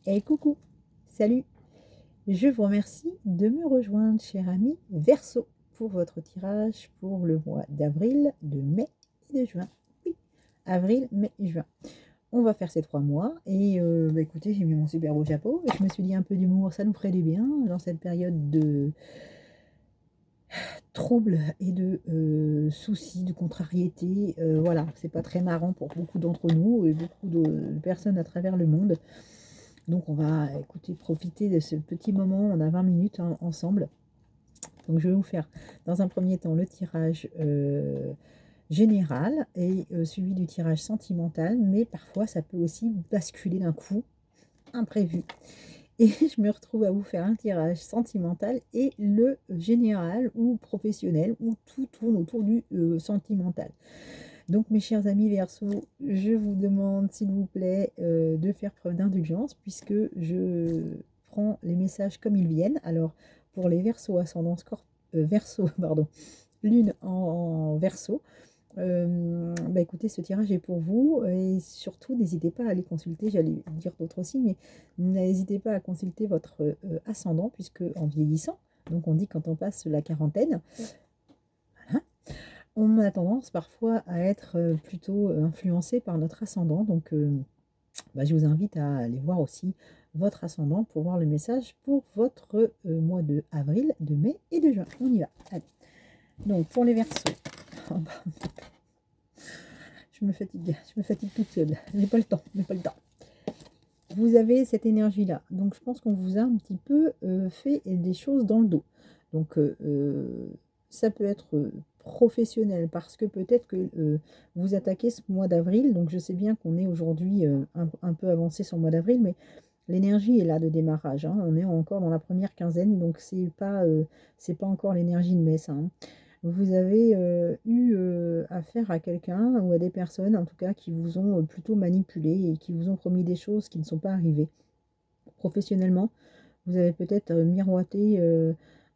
Et coucou, salut. Je vous remercie de me rejoindre, cher ami Verseau, pour votre tirage pour le mois d'avril, de mai et de juin. Oui, avril, mai et juin. On va faire ces 3 mois et écoutez, j'ai mis mon super beau chapeau et je me suis dit un peu d'humour, ça nous ferait du bien dans cette période de troubles et de soucis, de contrariétés. Voilà, c'est pas très marrant pour beaucoup d'entre nous et beaucoup de personnes à travers le monde. Donc on va, écouter, profiter de ce petit moment, on a 20 minutes ensemble. Donc je vais vous faire dans un premier temps le tirage général et suivi du tirage sentimental, mais parfois ça peut aussi basculer d'un coup, imprévu. Et je me retrouve à vous faire un tirage sentimental et le général ou professionnel, où tout tourne autour du sentimental. Donc mes chers amis Verseau, je vous demande s'il vous plaît de faire preuve d'indulgence puisque je prends les messages comme ils viennent. Alors pour les Verseaux ascendant Verseau, pardon, lune en Verseau, écoutez, ce tirage est pour vous et surtout n'hésitez pas à aller consulter, j'allais dire d'autres aussi, mais n'hésitez pas à consulter votre ascendant puisque en vieillissant, donc on dit quand on passe la quarantaine, voilà, on a tendance parfois à être plutôt influencé par notre ascendant. Donc, je vous invite à aller voir aussi votre ascendant pour voir le message pour votre mois de avril, de mai et de juin. On y va. Allez. Donc, pour les Verseaux, oh bah, je me fatigue toute seule. J'ai pas le temps, j'ai pas le temps. Vous avez cette énergie-là. Donc, je pense qu'on vous a un petit peu fait des choses dans le dos. Donc, ça peut être professionnel parce que peut-être que vous attaquez ce mois d'avril. Donc, je sais bien qu'on est aujourd'hui un peu avancé sur le mois d'avril, mais l'énergie est là de démarrage, hein. On est encore dans la première quinzaine, donc c'est pas encore l'énergie de mai, ça, hein. Vous avez eu affaire à quelqu'un ou à des personnes, en tout cas, qui vous ont plutôt manipulé et qui vous ont promis des choses qui ne sont pas arrivées. Professionnellement, vous avez peut-être miroité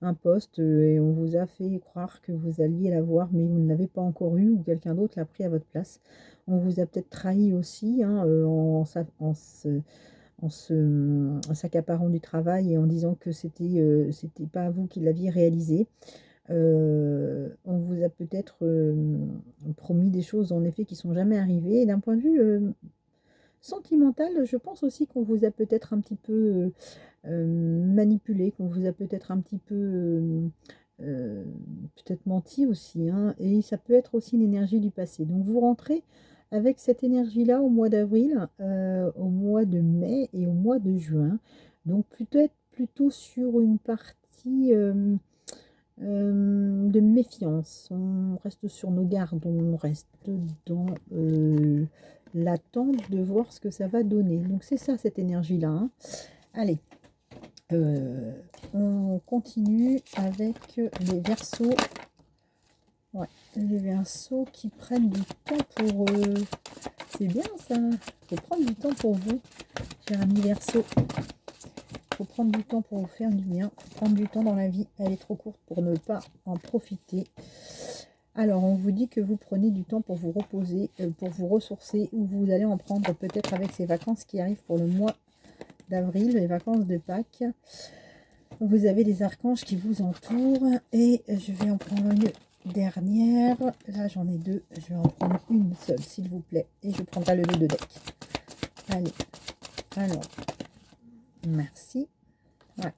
un poste et on vous a fait croire que vous alliez l'avoir, mais vous ne l'avez pas encore eu ou quelqu'un d'autre l'a pris à votre place. On vous a peut-être trahi aussi, hein, en s'accaparant du travail et en disant que c'était pas vous qui l'aviez réalisé. On vous a peut-être promis des choses en effet qui sont jamais arrivées. Et d'un point de vue sentimental, je pense aussi qu'on vous a peut-être un petit peu manipulé, qu'on vous a peut-être un petit peu heu, peut-être menti aussi, hein, et ça peut être aussi une énergie du passé. Donc vous rentrez avec cette énergie-là au mois d'avril, au mois de mai et au mois de juin. Donc peut-être plutôt sur une partie, de méfiance. On reste sur nos gardes, on reste dans l'attente de voir ce que ça va donner. Donc c'est ça cette énergie-là, hein. Allez, heu, on continue avec les Verseaux. Ouais, les Verseaux qui prennent du temps pour eux. C'est bien ça. Faut prendre du temps pour vous, cher ami Verseau. Faut prendre du temps pour vous faire du bien. Faut prendre du temps dans la vie. Elle est trop courte pour ne pas en profiter. Alors, on vous dit que vous prenez du temps pour vous reposer, pour vous ressourcer, ou vous allez en prendre peut-être avec ces vacances qui arrivent pour le mois d'avril, les vacances de Pâques. Vous avez des archanges qui vous entourent et je vais en prendre une dernière. Là, j'en ai deux. Je vais en prendre une seule, s'il vous plaît. Et je prendrai le dos de deck. Allez. Alors, merci. Ouais.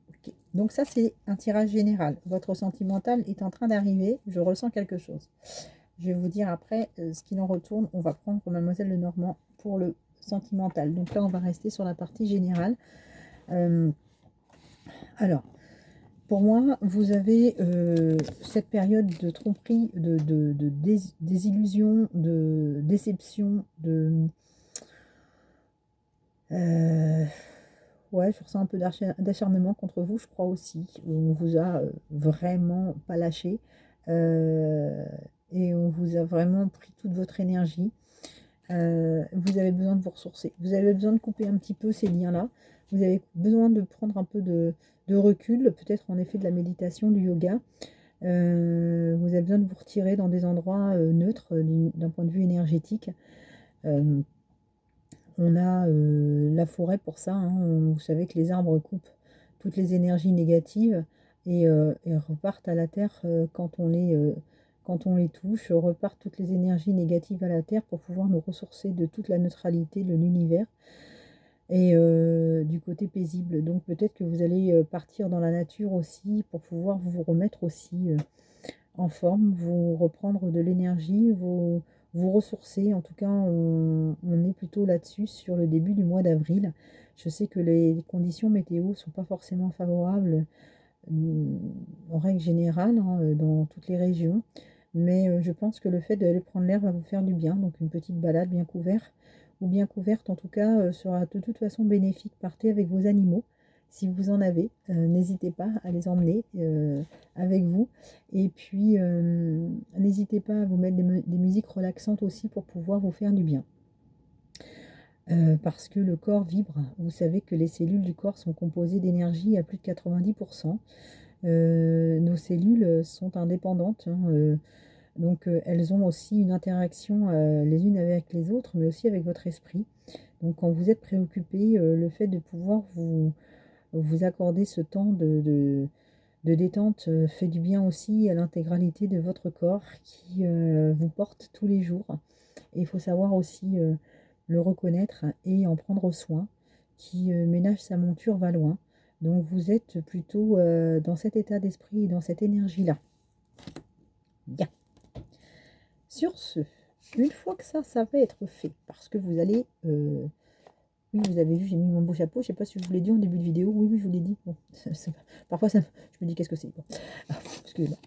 Ok. Donc ça, c'est un tirage général. Votre sentimental est en train d'arriver. Je ressens quelque chose. Je vais vous dire après ce qu'il en retourne. On va prendre Mademoiselle Lenormand pour le sentimental. Donc là, on va rester sur la partie générale. Alors, pour moi, vous avez cette période de tromperie, de désillusion, de déception, ouais, je ressens un peu d'acharnement contre vous, je crois aussi. On vous a vraiment pas lâché, heu et on vous a vraiment pris toute votre énergie. Vous avez besoin de vous ressourcer. Vous avez besoin de couper un petit peu ces liens-là. Vous avez besoin de prendre un peu de recul, peut-être en effet de la méditation, du yoga. Vous avez besoin de vous retirer dans des endroits neutres d'un point de vue énergétique. On a la forêt pour ça, hein. Vous savez que les arbres coupent toutes les énergies négatives et repartent à la terre quand on les touche, repartent toutes les énergies négatives à la terre pour pouvoir nous ressourcer de toute la neutralité de l'univers et du côté paisible. Donc peut-être que vous allez partir dans la nature aussi pour pouvoir vous remettre aussi en forme, vous reprendre de l'énergie, vous ressourcer. En tout cas, on est plutôt là-dessus sur le début du mois d'avril. Je sais que les conditions météo ne sont pas forcément favorables en règle générale, hein, dans toutes les régions. Mais je pense que le fait d'aller prendre l'air va vous faire du bien. Donc une petite balade bien couverte, ou bien couverte en tout cas, sera de toute façon bénéfique. Partez avec vos animaux. Si vous en avez, n'hésitez pas à les emmener avec vous. Et puis, n'hésitez pas à vous mettre des musiques relaxantes aussi pour pouvoir vous faire du bien. Parce que le corps vibre. Vous savez que les cellules du corps sont composées d'énergie à plus de 90%. Nos cellules sont indépendantes, hein, donc elles ont aussi une interaction les unes avec les autres, mais aussi avec votre esprit. Donc quand vous êtes préoccupé, le fait de pouvoir vous accorder ce temps de détente fait du bien aussi à l'intégralité de votre corps qui vous porte tous les jours. Et il faut savoir aussi le reconnaître et en prendre soin. Qui ménage sa monture va loin. Donc vous êtes plutôt dans cet état d'esprit et dans cette énergie-là. Bien. Sur ce, une fois que ça va être fait, parce que vous allez... oui, vous avez vu, j'ai mis mon beau chapeau. Je ne sais pas si je vous l'ai dit en début de vidéo. Oui, oui, je vous l'ai dit. Bon, parfois, je me dis qu'est-ce que c'est. Bon. Excusez-moi.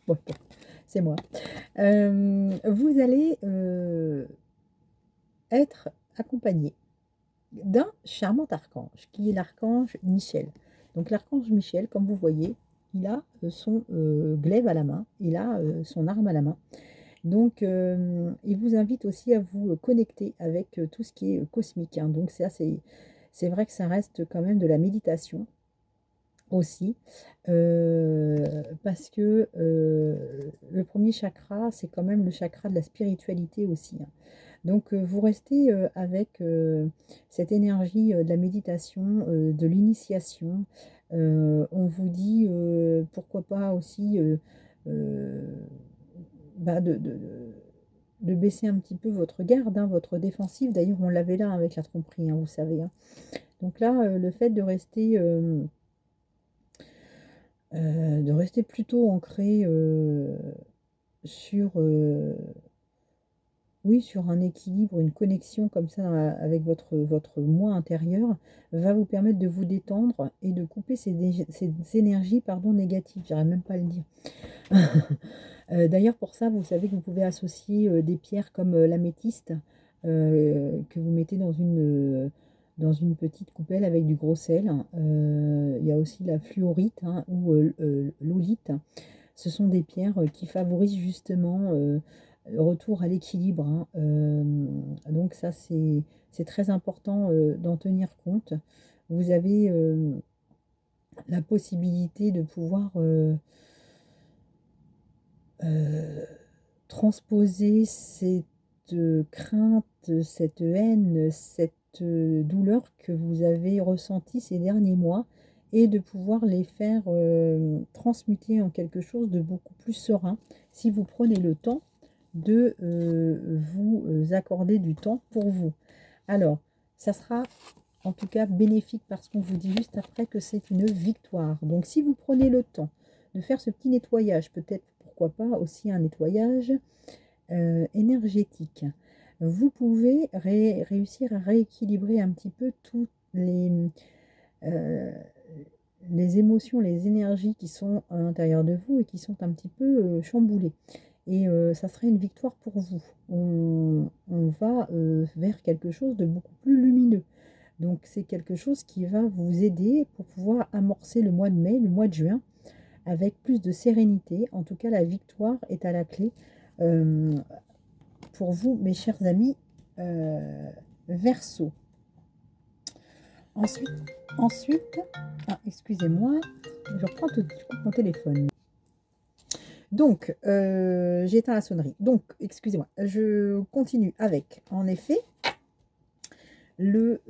Bon, c'est moi. Vous allez être accompagné d'un charmant archange, qui est l'archange Michel. Donc l'archange Michel, comme vous voyez, il a son glaive à la main, il a son arme à la main. Donc il vous invite aussi à vous connecter avec tout ce qui est cosmique, hein. Donc c'est vrai que ça reste quand même de la méditation aussi, parce que le premier chakra, c'est quand même le chakra de la spiritualité aussi, hein. Donc vous restez avec cette énergie de la méditation, de l'initiation. On vous dit pourquoi pas aussi bah, de baisser un petit peu votre garde, hein, votre défensive. D'ailleurs, on l'avait là avec la tromperie, hein, vous savez, hein. Donc là, le fait de rester plutôt ancré sur, oui, sur un équilibre, une connexion comme ça avec votre moi intérieur, va vous permettre de vous détendre et de couper ces énergies, pardon, négatives. J'arrive même pas à le dire. D'ailleurs, pour ça, vous savez que vous pouvez associer des pierres comme l'améthyste que vous mettez dans une petite coupelle avec du gros sel. Il y a aussi la fluorite, hein, ou l'olite. Ce sont des pierres qui favorisent justement le retour à l'équilibre, hein. Donc ça, c'est très important d'en tenir compte. Vous avez la possibilité de pouvoir transposer cette crainte, cette haine, cette douleur que vous avez ressentie ces derniers mois et de pouvoir les faire transmuter en quelque chose de beaucoup plus serein si vous prenez le temps de vous accorder du temps pour vous. Alors, ça sera en tout cas bénéfique parce qu'on vous dit juste après que c'est une victoire. Donc si vous prenez le temps de faire ce petit nettoyage, peut-être pourquoi pas aussi un nettoyage énergétique, vous pouvez réussir à rééquilibrer un petit peu toutes les émotions, les énergies qui sont à l'intérieur de vous et qui sont un petit peu chamboulées. Et ça serait une victoire pour vous. On va vers quelque chose de beaucoup plus lumineux. Donc c'est quelque chose qui va vous aider pour pouvoir amorcer le mois de mai, le mois de juin, avec plus de sérénité. En tout cas, la victoire est à la clé pour vous, mes chers amis Verseau. Ensuite, excusez-moi, je reprends tout de suite mon téléphone. Donc, j'ai éteint la sonnerie. Donc, excusez-moi, je continue avec, en effet, le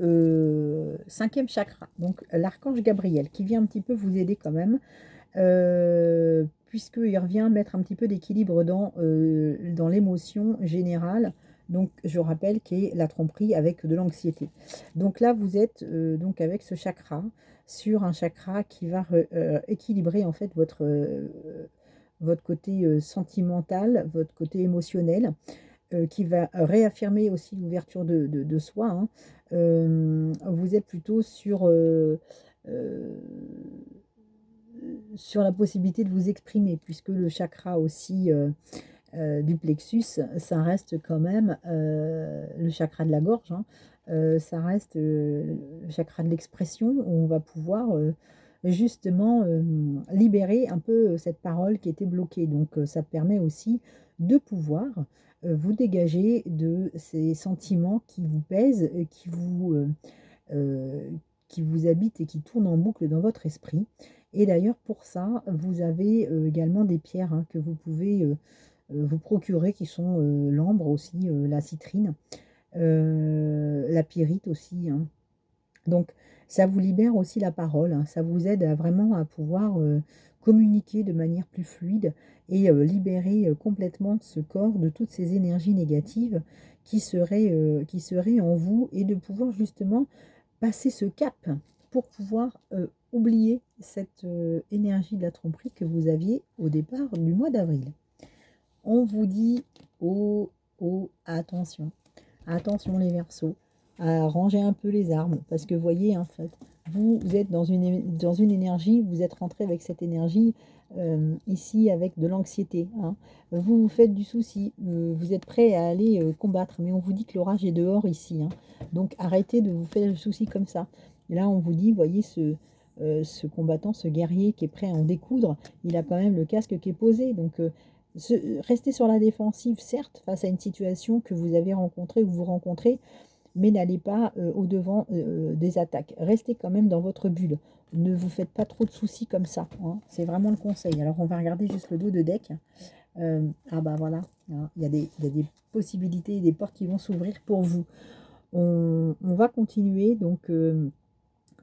5e chakra, donc l'archange Gabriel, qui vient un petit peu vous aider quand même, puisqu'il revient mettre un petit peu d'équilibre dans l'émotion générale. Donc, je rappelle qu'est la tromperie avec de l'anxiété. Donc là, vous êtes donc avec ce chakra, sur un chakra qui va équilibrer en fait votre côté sentimental, votre côté émotionnel, qui va réaffirmer aussi l'ouverture de soi, hein. Vous êtes plutôt euh, sur la possibilité de vous exprimer, puisque le chakra aussi du plexus, ça reste quand même le chakra de la gorge, hein. Ça reste le chakra de l'expression, où on va pouvoir justement libérer un peu cette parole qui était bloquée. Donc ça permet aussi de pouvoir vous dégager de ces sentiments qui vous pèsent, euh, qui vous habitent et qui tournent en boucle dans votre esprit. Et d'ailleurs, pour ça, vous avez également des pierres, hein, que vous pouvez vous procurer, qui sont l'ambre aussi, la citrine, la pyrite aussi, hein. Donc, ça vous libère aussi la parole, hein. Ça vous aide vraiment à pouvoir communiquer de manière plus fluide et libérer complètement ce corps de toutes ces énergies négatives qui seraient en vous, et de pouvoir justement passer ce cap pour pouvoir oublier cette énergie de la tromperie que vous aviez au départ du mois d'avril. On vous dit, oh, oh, attention, attention les Verseaux, à ranger un peu les armes, parce que voyez, en fait, vous êtes dans une énergie, vous êtes rentré avec cette énergie ici, avec de l'anxiété, hein. Vous vous faites du souci, vous êtes prêt à aller combattre, mais on vous dit que l'orage est dehors ici, hein. Donc arrêtez de vous faire le souci comme ça. Et là, on vous dit, voyez ce combattant, ce guerrier qui est prêt à en découdre, il a quand même le casque qui est posé. Donc restez sur la défensive, certes, face à une situation que vous avez rencontrée ou vous rencontrez, mais n'allez pas au-devant des attaques. Restez quand même dans votre bulle. Ne vous faites pas trop de soucis comme ça, hein. C'est vraiment le conseil. Alors, on va regarder juste le dos de deck. Ah bah voilà, hein, il y a des possibilités, des portes qui vont s'ouvrir pour vous. On va continuer donc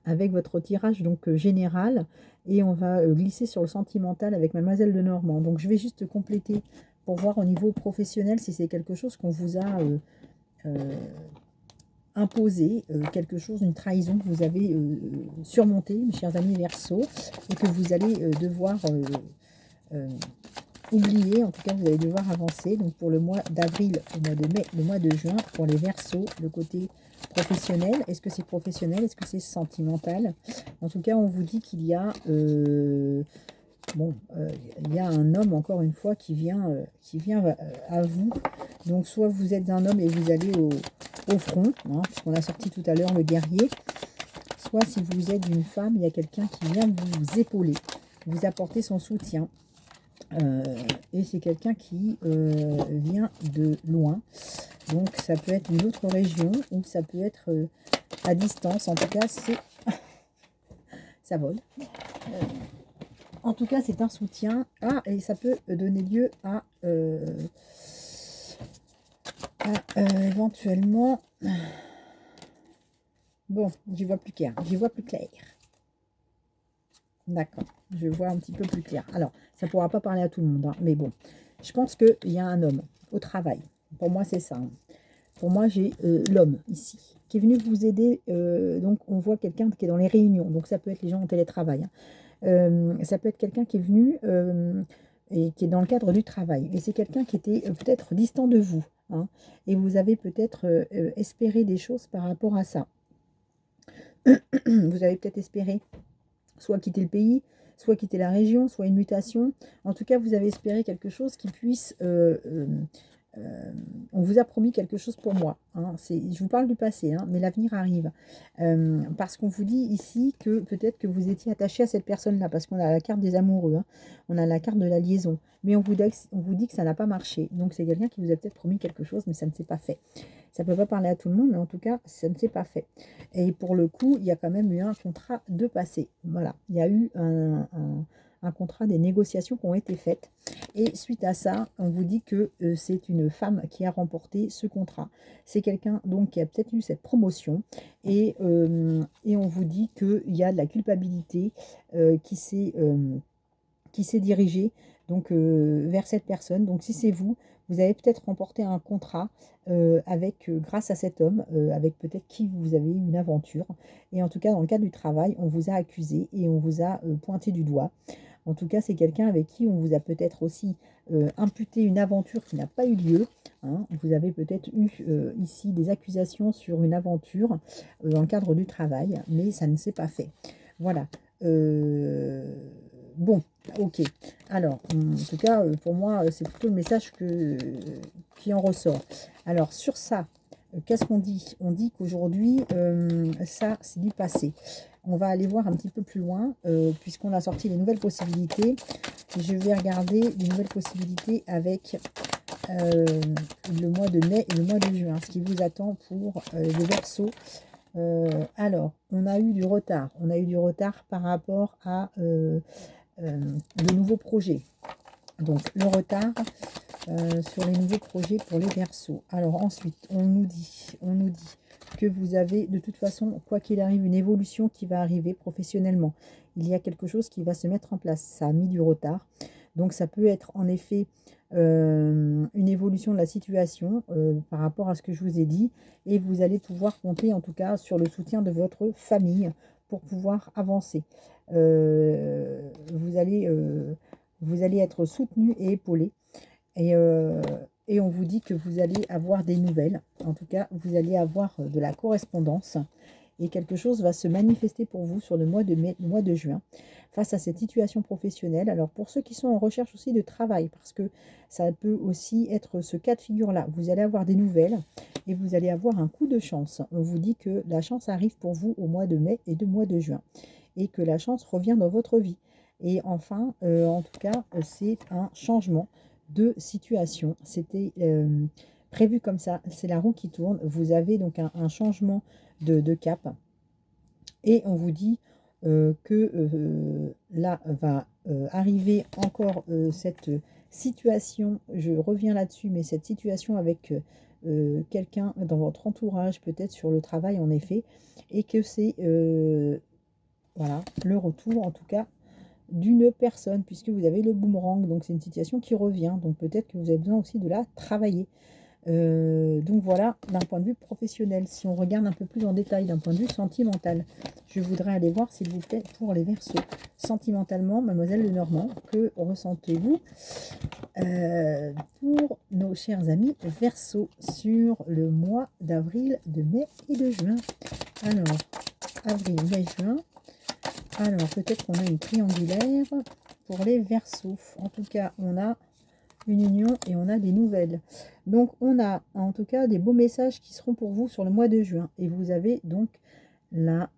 avec votre tirage donc général, et on va glisser sur le sentimental avec Mademoiselle de Normand. Donc, je vais juste compléter pour voir au niveau professionnel si c'est quelque chose qu'on vous a euh, imposer quelque chose, une trahison que vous avez surmontée, mes chers amis Verseau, et que vous allez devoir euh, oublier. En tout cas, vous allez devoir avancer. Donc, pour le mois d'avril, le mois de mai, le mois de juin, pour les Verseaux, le côté professionnel, est-ce que c'est professionnel, est-ce que c'est sentimental? En tout cas, on vous dit qu'il y a bon, il y a un homme, encore une fois, qui vient à vous. Donc, soit vous êtes un homme et vous allez au front, hein, puisqu'on a sorti tout à l'heure le guerrier. Soit, si vous êtes une femme, il y a quelqu'un qui vient vous épauler, vous apporter son soutien. Et c'est quelqu'un qui vient de loin. Donc, ça peut être une autre région, ou ça peut être à distance. En tout cas, ça vole. En tout cas, c'est un soutien. Ah, et ça peut donner lieu à éventuellement... Bon, j'y vois plus clair. J'y vois plus clair. D'accord, je vois un petit peu plus clair. Alors, ça ne pourra pas parler à tout le monde, hein, mais bon, je pense qu'il y a un homme au travail. Pour moi, c'est ça, hein. Pour moi, j'ai l'homme ici, qui est venu vous aider. Donc, on voit quelqu'un qui est dans les réunions. Donc, ça peut être les gens en télétravail, hein. Ça peut être quelqu'un qui est venu et qui est dans le cadre du travail. Et c'est quelqu'un qui était peut-être distant de vous, hein, et vous avez peut-être espéré des choses par rapport à ça. Vous avez peut-être espéré soit quitter le pays, soit quitter la région, soit une mutation. En tout cas, vous avez espéré quelque chose qui puisse... on vous a promis quelque chose pour moi, hein. Je vous parle du passé, hein, mais l'avenir arrive. Parce qu'on vous dit ici que peut-être que vous étiez attaché à cette personne-là, parce qu'on a la carte des amoureux, hein, on a la carte de la liaison, mais on vous dit que ça n'a pas marché. Donc c'est quelqu'un qui vous a peut-être promis quelque chose, mais ça ne s'est pas fait. Ça ne peut pas parler à tout le monde, mais en tout cas, ça ne s'est pas fait. Et pour le coup, il y a quand même eu un contrat de passé. Voilà, il y a eu un contrat, des négociations qui ont été faites. Et suite à ça, on vous dit que c'est une femme qui a remporté ce contrat. C'est quelqu'un donc qui a peut-être eu cette promotion. Et on vous dit qu'il y a de la culpabilité qui s'est dirigée donc vers cette personne. Donc si c'est vous, vous avez peut-être remporté un contrat grâce à cet homme, avec peut-être qui vous avez eu une aventure. Et en tout cas, dans le cadre du travail, on vous a accusé et on vous a pointé du doigt. En tout cas, c'est quelqu'un avec qui on vous a peut-être aussi imputé une aventure qui n'a pas eu lieu. Hein. Vous avez peut-être eu ici des accusations sur une aventure dans le cadre du travail, mais ça ne s'est pas fait. Voilà. Bon, ok. Alors, en tout cas, pour moi, c'est plutôt le message qui en ressort. Alors, sur ça, qu'est-ce qu'on dit? On dit qu'aujourd'hui, ça, c'est du passé. On va aller voir un petit peu plus loin, puisqu'on a sorti les nouvelles possibilités. Je vais regarder les nouvelles possibilités avec le mois de mai et le mois de juin, ce qui vous attend pour les Verseaux. Alors, on a eu du retard. On a eu du retard par rapport à de nouveaux projets. Donc, le retard sur les nouveaux projets pour les Verseaux. Alors, ensuite, on nous dit que vous avez de toute façon, quoi qu'il arrive, une évolution qui va arriver professionnellement. Il y a quelque chose qui va se mettre en place. Ça a mis du retard. Donc, ça peut être en effet une évolution de la situation par rapport à ce que je vous ai dit. Et vous allez pouvoir compter en tout cas sur le soutien de votre famille pour pouvoir avancer. Vous allez être soutenu et épaulé. Et on vous dit que vous allez avoir des nouvelles. En tout cas, vous allez avoir de la correspondance. Et quelque chose va se manifester pour vous sur le mois de mai, le mois de juin, face à cette situation professionnelle. Alors, pour ceux qui sont en recherche aussi de travail, parce que ça peut aussi être ce cas de figure-là. Vous allez avoir des nouvelles et vous allez avoir un coup de chance. On vous dit que la chance arrive pour vous au mois de mai et au mois de juin. Et que la chance revient dans votre vie. Et enfin, en tout cas, c'est un changement de situation. C'était prévu comme ça. C'est la roue qui tourne. Vous avez donc un changement de cap. Et on vous dit que là va arriver encore cette situation. Je reviens là-dessus, mais cette situation avec quelqu'un dans votre entourage, peut-être sur le travail en effet. Et que c'est voilà, le retour en tout cas d'une personne, puisque vous avez le boomerang, donc c'est une situation qui revient, donc peut-être que vous avez besoin aussi de la travailler. Donc voilà, d'un point de vue professionnel. Si on regarde un peu plus en détail d'un point de vue sentimental, je voudrais aller voir, s'il vous plaît, pour les Verseaux. Sentimentalement, Mademoiselle Lenormand, que ressentez-vous pour nos chers amis Verseaux sur le mois d'avril, de mai et de juin? Alors, avril, mai, juin. Alors, peut-être qu'on a une triangulaire pour les Verseaux. En tout cas, on a une union et on a des nouvelles. Donc, on a en tout cas des beaux messages qui seront pour vous sur le mois de juin. Et vous avez donc la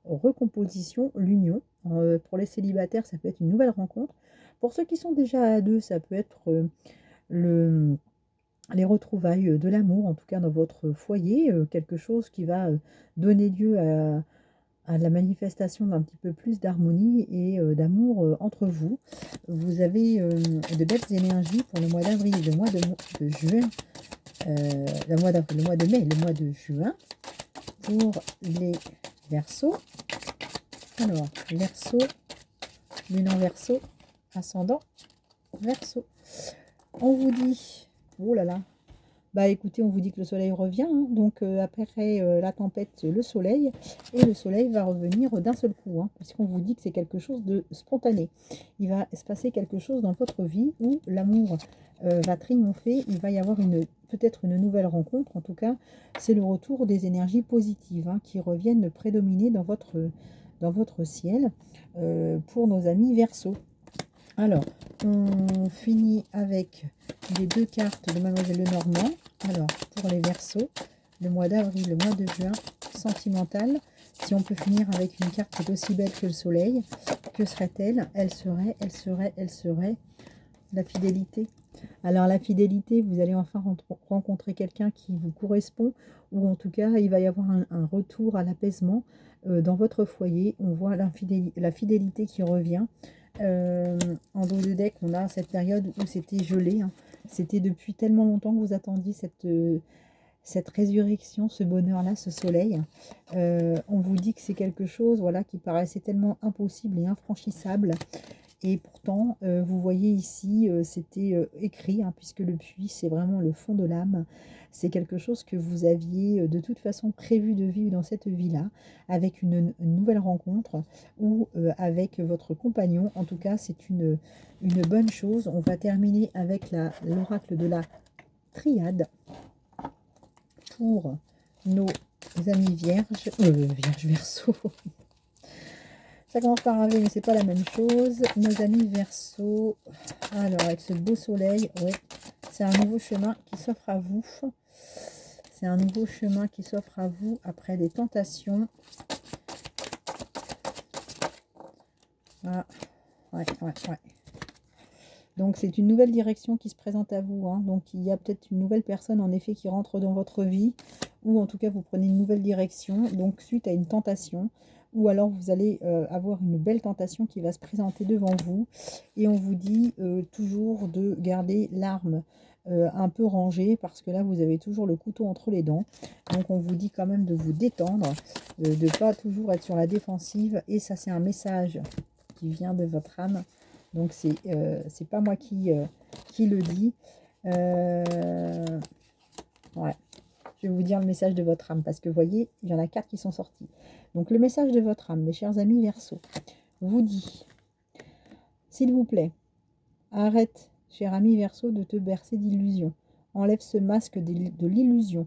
recomposition, l'union. Pour les célibataires, ça peut être une nouvelle rencontre. Pour ceux qui sont déjà à deux, ça peut être les retrouvailles de l'amour, en tout cas dans votre foyer. Quelque chose qui va donner lieu à la manifestation d'un petit peu plus d'harmonie et d'amour entre vous. Vous avez de belles énergies pour le mois d'avril, le mois de juin, le mois d'avril, le mois de mai, le mois de juin pour les Verseaux. Alors, Verseau, lune en Verseau, ascendant Verseau. On vous dit, oh là là, bah écoutez, on vous dit que le soleil revient, hein, donc après la tempête, le soleil, et le soleil va revenir d'un seul coup, hein, puisqu'on vous dit que c'est quelque chose de spontané. Il va se passer quelque chose dans votre vie où l'amour va triompher, il va y avoir peut-être une nouvelle rencontre, en tout cas, c'est le retour des énergies positives hein, qui reviennent prédominer dans votre ciel pour nos amis Verseaux. Alors, on finit avec les deux cartes de Mademoiselle Lenormand. Alors, pour les Verseaux, le mois d'avril, le mois de juin, sentimental. Si on peut finir avec une carte qui est aussi belle que le soleil, que serait-elle? Elle serait la fidélité. Alors la fidélité, vous allez enfin rencontrer quelqu'un qui vous correspond, ou en tout cas, il va y avoir un retour à l'apaisement dans votre foyer. On voit la fidélité qui revient. En dos de deck, on a cette période où c'était gelé, hein. C'était depuis tellement longtemps que vous attendiez cette résurrection, ce bonheur-là, ce soleil. On vous dit que c'est quelque chose, voilà, qui paraissait tellement impossible et infranchissable. Et pourtant, vous voyez ici, c'était écrit, hein, puisque le puits, c'est vraiment le fond de l'âme. C'est quelque chose que vous aviez de toute façon prévu de vivre dans cette vie-là, avec une nouvelle rencontre ou avec votre compagnon. En tout cas, c'est une bonne chose. On va terminer avec l'oracle de la triade pour nos amis vierges, vierges verso. Ça commence par un V, mais c'est pas la même chose. Nos amis Verseau. Alors, avec ce beau soleil, ouais, c'est un nouveau chemin qui s'offre à vous. C'est un nouveau chemin qui s'offre à vous après des tentations. Ah, ouais. Donc, c'est une nouvelle direction qui se présente à vous, hein. Donc, il y a peut-être une nouvelle personne, en effet, qui rentre dans votre vie. Ou en tout cas, vous prenez une nouvelle direction. Donc, suite à une tentation. Ou alors, vous allez avoir une belle tentation qui va se présenter devant vous. Et on vous dit toujours de garder l'arme un peu rangée. Parce que là, vous avez toujours le couteau entre les dents. Donc, on vous dit quand même de vous détendre. De ne pas toujours être sur la défensive. Et ça, c'est un message qui vient de votre âme. Donc, c'est pas moi qui le dis. Ouais. Je vais vous dire le message de votre âme. Parce que vous voyez, il y en a 4 qui sont sortis. Donc, le message de votre âme, mes chers amis Verseau, vous dit, s'il vous plaît, arrête, cher ami Verseau, de te bercer d'illusions. Enlève ce masque de l'illusion.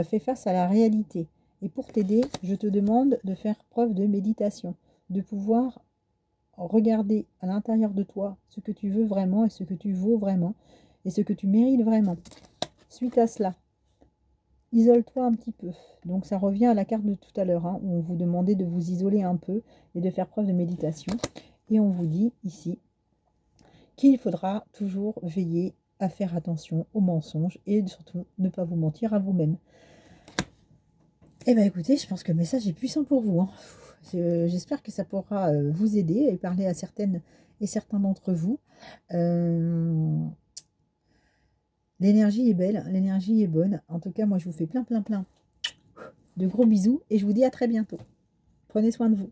Fais face à la réalité. Et pour t'aider, je te demande de faire preuve de méditation, de pouvoir regarder à l'intérieur de toi ce que tu veux vraiment et ce que tu vaux vraiment et ce que tu mérites vraiment. Suite à cela, isole-toi un petit peu. Donc ça revient à la carte de tout à l'heure, hein, où on vous demandait de vous isoler un peu et de faire preuve de méditation. Et on vous dit ici qu'il faudra toujours veiller à faire attention aux mensonges et surtout ne pas vous mentir à vous-même. Eh bien écoutez, je pense que le message est puissant pour vous, hein. J'espère que ça pourra vous aider et parler à certaines et certains d'entre vous. L'énergie est belle, l'énergie est bonne. En tout cas, moi, je vous fais plein de gros bisous et je vous dis à très bientôt. Prenez soin de vous.